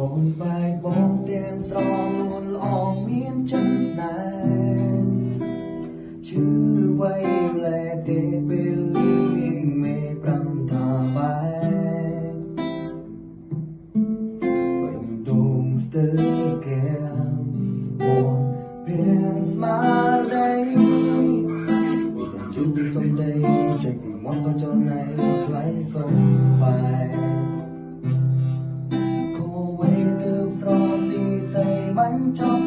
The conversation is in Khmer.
អូនបែកបងទាំងស្រងនួនល្អមានចិនស្នេហ៍ឈឺវៃលែទេពេលមានមេប្រាំថាបែកវិញទុំស្ទើគេអូនព្រះស្មារតីជុំសំដីចេញពីមាត់សចលណៃថ្លៃសំបែកបាញ់ចប់